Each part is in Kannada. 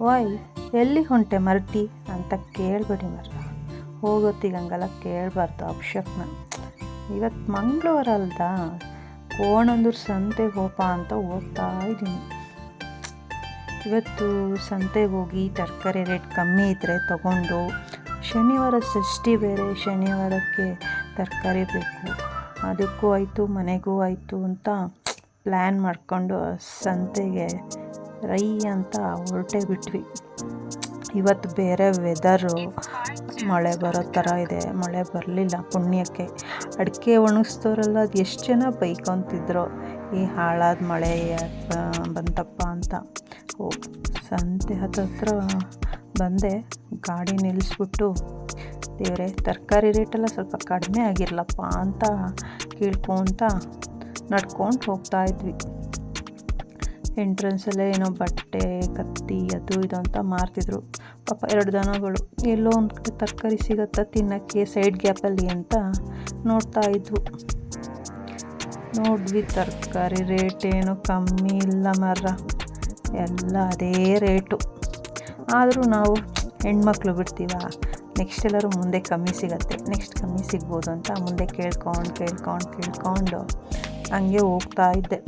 ವಾಯ್ ಎಲ್ಲಿ ಹೊಂಟೆ ಮರ್ತಿ ಅಂತ ಕೇಳಬೇಡಿ ಮರ್ರ. ಹೋಗೋತ್ತಿಗೆ ಹಂಗೆಲ್ಲ ಕೇಳಬಾರ್ದು ಅಪ್ಶಕ್ನ. ಇವತ್ತು ಮಂಗಳವಾರ ಅಲ್ದಾ, ಕೋಣಂದೂರು ಸಂತೆಗೆ ಹೋಪ ಅಂತ ಹೋಗ್ತಾ ಇದ್ದೀನಿ. ಇವತ್ತು ಸಂತೆಗೆ ಹೋಗಿ ತರಕಾರಿ ರೇಟ್ ಕಮ್ಮಿ ಇದ್ದರೆ ತಗೊಂಡು, ಶನಿವಾರ ಷಷ್ಠಿ ಬೇರೆ, ಶನಿವಾರಕ್ಕೆ ತರಕಾರಿ ಬೇಕು, ಅದಕ್ಕೂ ಆಯಿತು ಮನೆಗೂ ಆಯಿತು ಅಂತ ಪ್ಲ್ಯಾನ್ ಮಾಡಿಕೊಂಡು ಸಂತೆಗೆ ರೈ ಅಂತ ಹೊರಟೇ ಬಿಟ್ವಿ. ಇವತ್ತು ಬೇರೆ ವೆದರು ಮಳೆ ಬರೋ ಥರ ಇದೆ. ಮಳೆ ಬರಲಿಲ್ಲ ಪುಣ್ಯಕ್ಕೆ. ಅಡಿಕೆ ಒಣಗಿಸ್ತೋರೆಲ್ಲ ಅದು ಎಷ್ಟು ಜನ ಬೈಕೊಂತಿದ್ರು, ಈ ಹಾಳಾದ ಮಳೆ ಬಂತಪ್ಪ ಅಂತ. ಸಂತೆ ಹತ್ರ ಬಂದೆ, ಗಾಡಿ ನಿಲ್ಲಿಸ್ಬಿಟ್ಟು, ದೇವರೇ ತರಕಾರಿ ರೇಟೆಲ್ಲ ಸ್ವಲ್ಪ ಕಡಿಮೆ ಆಗಿರಲಪ್ಪ ಅಂತ ಕೇಳ್ಕೊತ ನಡ್ಕೊಂಡು ಹೋಗ್ತಾಯಿದ್ವಿ. ಎಂಟ್ರೆನ್ಸಲ್ಲೇ ಏನೋ ಬಟ್ಟೆ, ಕತ್ತಿ, ಅದು ಇದು ಅಂತ ಮಾರ್ತಿದ್ರು. ಪಾಪ 2 ದನಗಳು ಎಲ್ಲೋ ಒಂದು ಕಡೆ ತರಕಾರಿ ಸಿಗತ್ತಾ ತಿನ್ನೋಕ್ಕೆ ಸೈಡ್ ಗ್ಯಾಪಲ್ಲಿ ಅಂತ ನೋಡ್ತಾ ಇದ್ವು. ನೋಡಿದ್ವಿ, ತರಕಾರಿ ರೇಟ್ ಏನು ಕಮ್ಮಿ ಇಲ್ಲ ಮರ್ರ, ಎಲ್ಲ ಅದೇ ರೇಟು. ಆದರೂ ನಾವು ಹೆಣ್ಮಕ್ಳು ಬಿಡ್ತೀವ, ನೆಕ್ಸ್ಟ್ ಎಲ್ಲರೂ ಮುಂದೆ ಕಮ್ಮಿ ಸಿಗತ್ತೆ, ನೆಕ್ಸ್ಟ್ ಕಮ್ಮಿ ಸಿಗ್ಬೋದು ಅಂತ ಮುಂದೆ ಕೇಳ್ಕೊಂಡು ಹಂಗೆ ಹೋಗ್ತಾ ಇದ್ದೆ.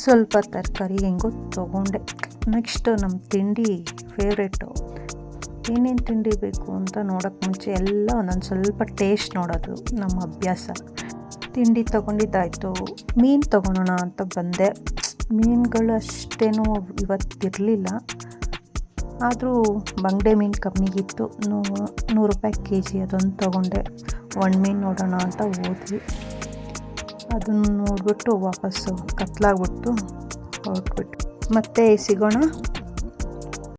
ಸ್ವಲ್ಪ ತರಕಾರಿ ಹೆಂಗೋ ತೊಗೊಂಡೆ. ನೆಕ್ಸ್ಟು ನಮ್ಮ ತಿಂಡಿ ಫೇವ್ರೇಟು. ಏನೇನು ತಿಂಡಿ ಬೇಕು ಅಂತ ನೋಡೋಕ್ಕೆ ಮುಂಚೆ ಎಲ್ಲ ಒಂದೊಂದು ಸ್ವಲ್ಪ ಟೇಸ್ಟ್ ನೋಡೋದು ನಮ್ಮ ಅಭ್ಯಾಸ. ತಿಂಡಿ ತೊಗೊಂಡಿದ್ದಾಯಿತು. ಮೀನು ತೊಗೊಳೋಣ ಅಂತ ಬಂದೆ. ಮೀನುಗಳು ಅಷ್ಟೇನೂ ಇವತ್ತಿರಲಿಲ್ಲ, ಆದರೂ ಬಂಗಡೆ ಮೀನು ಕಮ್ಮಿಗಿತ್ತು. 100 ರೂಪಾಯಿ kg ಅದೊಂದು ತೊಗೊಂಡೆ. ಮೀನು ನೋಡೋಣ ಅಂತ ಹೋದ್ವಿ. ಅದನ್ನು ನೋಡಿಬಿಟ್ಟು ವಾಪಸ್ಸು ಕತ್ಲಾಗ್ಬಿಟ್ಟು ಹೊರಟ್ಬಿಟ್ಟು ಮತ್ತೆ ಸಿಗೋಣ.